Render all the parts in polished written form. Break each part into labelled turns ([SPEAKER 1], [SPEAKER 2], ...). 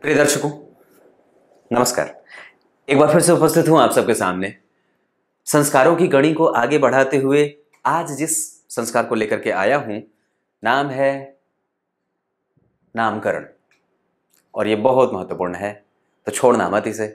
[SPEAKER 1] प्रिय दर्शकों, नमस्कार। एक बार फिर से उपस्थित हूं आप सबके सामने संस्कारों की कड़ी को आगे बढ़ाते हुए। आज जिस संस्कार को लेकर के आया हूं, नाम है नामकरण, और ये बहुत महत्वपूर्ण है, तो छोड़ना मत इसे।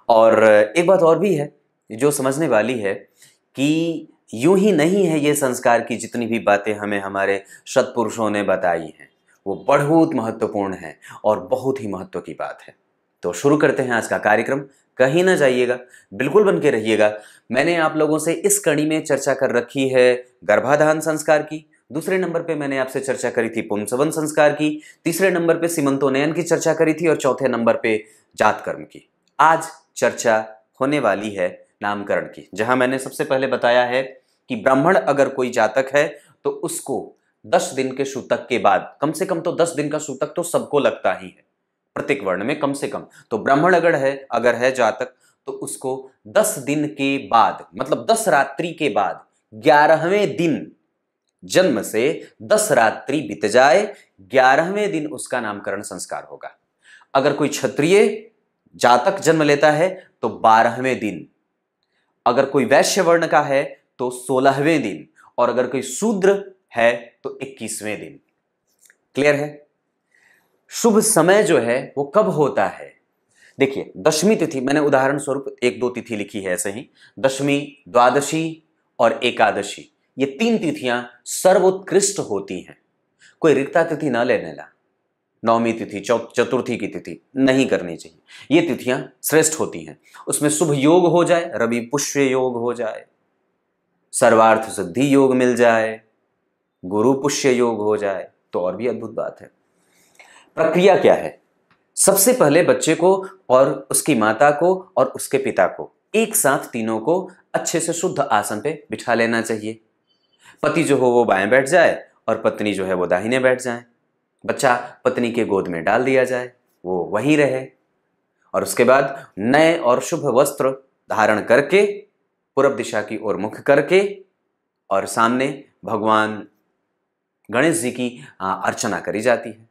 [SPEAKER 1] और एक बात और भी है जो समझने वाली है कि यूं ही नहीं है ये संस्कार की जितनी भी बातें हमें हमारे सत्पुरुषों ने बताई हैं वो बहुत महत्वपूर्ण है और बहुत ही महत्व की बात है। तो शुरू करते हैं आज का कार्यक्रम। कहीं ना जाइएगा, बिल्कुल बन के रहिएगा। मैंने आप लोगों से इस कड़ी में चर्चा कर रखी है गर्भाधान संस्कार की, दूसरे नंबर पे मैंने आपसे चर्चा करी थी पुंसवन संस्कार की, तीसरे नंबर पे सीमंतोन्नयन की चर्चा करी थी और चौथे नंबर पे जात कर्म की। आज चर्चा होने वाली है नामकरण की, जहां मैंने सबसे पहले बताया है कि ब्राह्मण अगर कोई जातक है तो उसको 10 दिन के सूतक के बाद, कम से कम तो 10 दिन का सूतक तो सबको लगता ही है, प्रत्येक वर्ण में कम से कम। तो ब्राह्मण अगर है जातक तो उसको 10 दिन के बाद, मतलब 10 रात्रि के बाद, 11वें दिन, जन्म से 10 रात्रि बीत जाए, 11वें दिन उसका नामकरण संस्कार होगा। अगर कोई क्षत्रिय जातक जन्म लेता है तो 12वें दिन, अगर कोई वैश्य वर्ण का है तो 16वें दिन, और अगर कोई शूद्र है तो 21वें दिन। क्लियर है? शुभ समय जो है वो कब होता है? देखिए, दशमी तिथि, मैंने उदाहरण स्वरूप 1-2 तिथि लिखी है ऐसे ही। दशमी, द्वादशी और एकादशी, ये 3 तिथियां सर्वोत्कृष्ट होती हैं। कोई रिक्ता तिथि ना लेने ला। नवमी तिथि, चतुर्थी की तिथि नहीं करनी चाहिए। ये तिथियां श्रेष्ठ होती हैं। उसमें शुभ योग हो जाए, रवि पुष्य योग हो जाए, सर्वार्थ सिद्धि योग मिल जाए, गुरु पुष्य योग हो जाए, तो और भी अद्भुत बात है। प्रक्रिया क्या है? सबसे पहले बच्चे को और उसकी माता को और उसके पिता को एक साथ तीनों को अच्छे से शुद्ध आसन पे बिठा लेना चाहिए। पति जो हो वो बाएं बैठ जाए और पत्नी जो है वो दाहिने बैठ जाए। बच्चा पत्नी के गोद में डाल दिया जाए, वो वहीं रहे, और उसके बाद नए और शुभ वस्त्र धारण करके पूर्व दिशा की ओर मुख करके और सामने भगवान गणेश जी की अर्चना करी जाती है,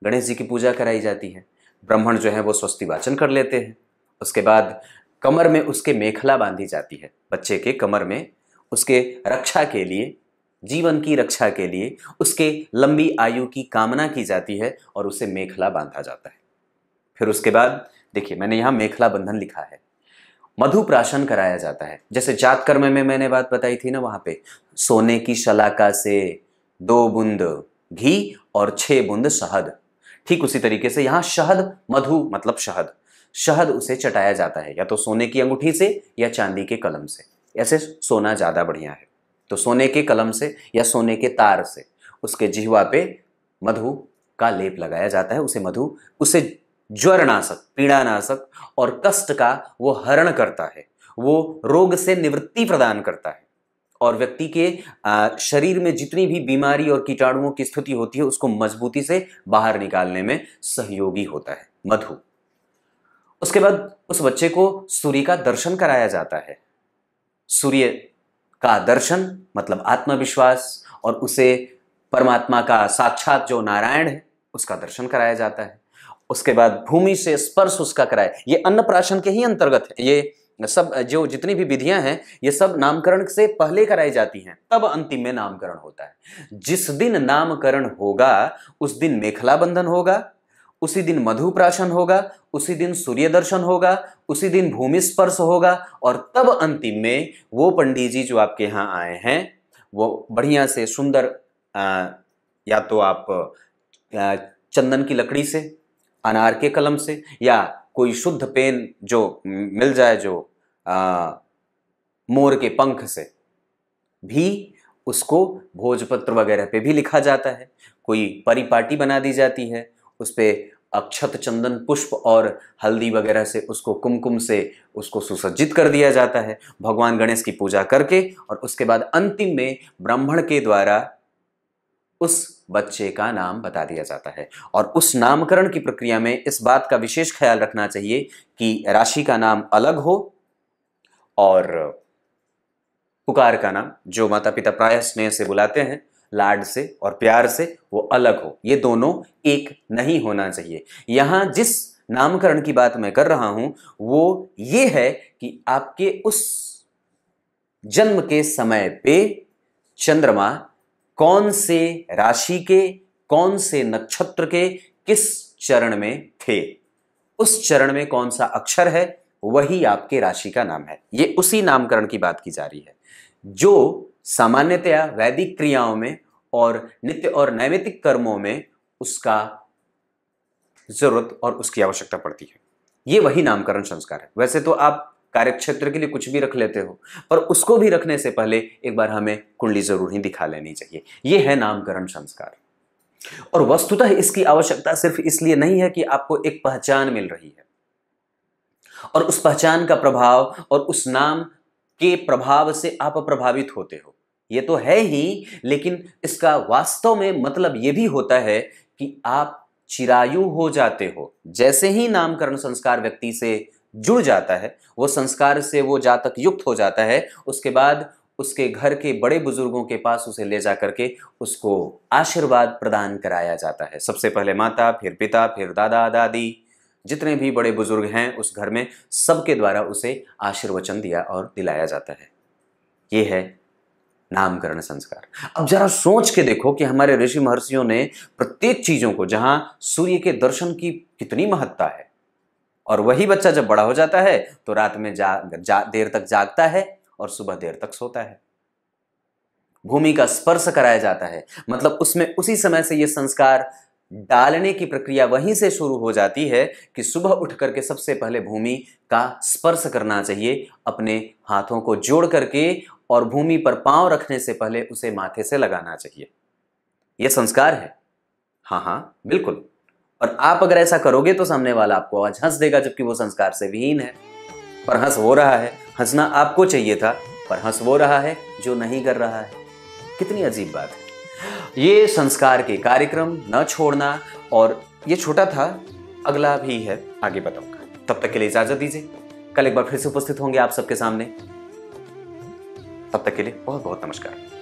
[SPEAKER 1] गणेश जी की पूजा कराई जाती है। ब्राह्मण जो है वो स्वस्ति वाचन कर लेते हैं। उसके बाद कमर में उसके मेखला बांधी जाती है। बच्चे के कमर में उसके रक्षा के लिए, जीवन की रक्षा के लिए, उसके लंबी आयु की कामना की जाती है और उसे मेखला बांधा जाता है। फिर उसके बाद देखिए, मैंने यहाँ मेखला बंधन लिखा है। मधुप्राशन कराया जाता है। जैसे जात कर्म में मैंने बात बताई थी ना, वहां पे सोने की शलाका से 2 बूंद घी और 6 बूंद शहद, ठीक उसी तरीके से यहाँ शहद, मधु मतलब शहद, शहद उसे चटाया जाता है, या तो सोने की अंगूठी से या चांदी के कलम से। ऐसे सोना ज्यादा बढ़िया है, तो सोने के कलम से या सोने के तार से उसके जिह्वा पे मधु का लेप लगाया जाता है। उसे ज्वरनाशक, पीड़ानाशक और कष्ट का वो हरण करता है, वो रोग से निवृत्ति प्रदान करता है, और व्यक्ति के शरीर में जितनी भी बीमारी और कीटाणुओं की स्थिति होती है उसको मजबूती से बाहर निकालने में सहयोगी होता है मधु। उसके बाद उस बच्चे को सूर्य का दर्शन कराया जाता है। सूर्य का दर्शन मतलब आत्मविश्वास, और उसे परमात्मा का साक्षात जो नारायण है उसका दर्शन कराया जाता है। उसके बाद भूमि से स्पर्श उसका कराए। ये अन्नप्राशन के ही अंतर्गत है। ये सब जो जितनी भी विधियां हैं ये सब नामकरण से पहले कराई जाती हैं, तब अंतिम में नामकरण होता है। जिस दिन नामकरण होगा उस दिन मेखला बंधन होगा, उसी दिन मधुप्राशन होगा, उसी दिन सूर्य दर्शन होगा, उसी दिन भूमि स्पर्श होगा, और तब अंतिम में वो पंडित जी जो आपके यहाँ आए हैं वो बढ़िया से सुंदर या तो आप चंदन की लकड़ी से, अनार के कलम से, या कोई शुद्ध पेन जो मिल जाए, जो मोर के पंख से भी उसको भोजपत्र वगैरह पे भी लिखा जाता है। कोई परिपाटी बना दी जाती है, उस पे अक्षत, चंदन, पुष्प और हल्दी वगैरह से उसको कुमकुम से उसको सुसज्जित कर दिया जाता है। भगवान गणेश की पूजा करके और उसके बाद अंतिम में ब्राह्मण के द्वारा उस बच्चे का नाम बता दिया जाता है। और उस नामकरण की प्रक्रिया में इस बात का विशेष ख्याल रखना चाहिए कि राशि का नाम अलग हो और पुकार का नाम, जो माता पिता प्रायः स्नेह से बुलाते हैं, लाड से और प्यार से, वो अलग हो। ये दोनों एक नहीं होना चाहिए। यहां जिस नामकरण की बात मैं कर रहा हूं वो ये है कि आपके उस जन्म के समय पे चंद्रमा कौन से राशि के, कौन से नक्षत्र के, किस चरण में थे, उस चरण में कौन सा अक्षर है, वही आपके राशि का नाम है। ये उसी नामकरण की बात की जा रही है जो सामान्यतया वैदिक क्रियाओं में और नित्य और नैमित्तिक कर्मों में उसका जरूरत और उसकी आवश्यकता पड़ती है। ये वही नामकरण संस्कार है। वैसे तो आप कार्यक्षेत्र के लिए कुछ भी रख लेते हो, पर उसको भी रखने से पहले एक बार हमें कुंडली जरूर ही दिखा लेनी चाहिए। ये है नामकरण संस्कार। और वस्तुतः इसकी आवश्यकता सिर्फ इसलिए नहीं है कि आपको एक पहचान मिल रही है और उस पहचान का प्रभाव और उस नाम के प्रभाव से आप प्रभावित होते हो, ये तो है ही, लेकिन इसका वास्तव में मतलब यह भी होता है कि आप चिरायु हो जाते हो। जैसे ही नामकरण संस्कार व्यक्ति से जुड़ जाता है, वो संस्कार से वो जातक युक्त हो जाता है, उसके बाद उसके घर के बड़े बुजुर्गों के पास उसे ले जा करके उसको आशीर्वाद प्रदान कराया जाता है। सबसे पहले माता, फिर पिता, फिर दादा दादी, जितने भी बड़े बुजुर्ग हैं उस घर में, सबके द्वारा उसे आशीर्वचन दिया और दिलाया जाता है। ये है नामकरण संस्कार। अब जरा सोच के देखो कि हमारे ऋषि महर्षियों ने प्रत्येक चीजों को, जहां सूर्य के दर्शन की कितनी महत्ता है, और वही बच्चा जब बड़ा हो जाता है तो रात में देर तक जागता है और सुबह देर तक सोता है। भूमि का स्पर्श कराया जाता है, मतलब उसमें उसी समय से ये संस्कार डालने की प्रक्रिया वहीं से शुरू हो जाती है कि सुबह उठ करके सबसे पहले भूमि का स्पर्श करना चाहिए, अपने हाथों को जोड़ करके, और भूमि पर पांव रखने से पहले उसे माथे से लगाना चाहिए। यह संस्कार है। हाँ हाँ बिल्कुल। और आप अगर ऐसा करोगे तो सामने वाला आपको आज हंस देगा, जबकि वो संस्कार से विहीन है। पर हंस वो रहा है, हंसना आपको चाहिए था, पर हंस वो रहा है जो नहीं कर रहा है। कितनी अजीब बात है। ये संस्कार के कार्यक्रम न छोड़ना, और ये छोटा था, अगला भी है, आगे बताऊंगा। तब तक के लिए इजाजत दीजिए, कल एक बार फिर से उपस्थित होंगे आप सबके सामने। तब तक के लिए बहुत बहुत नमस्कार।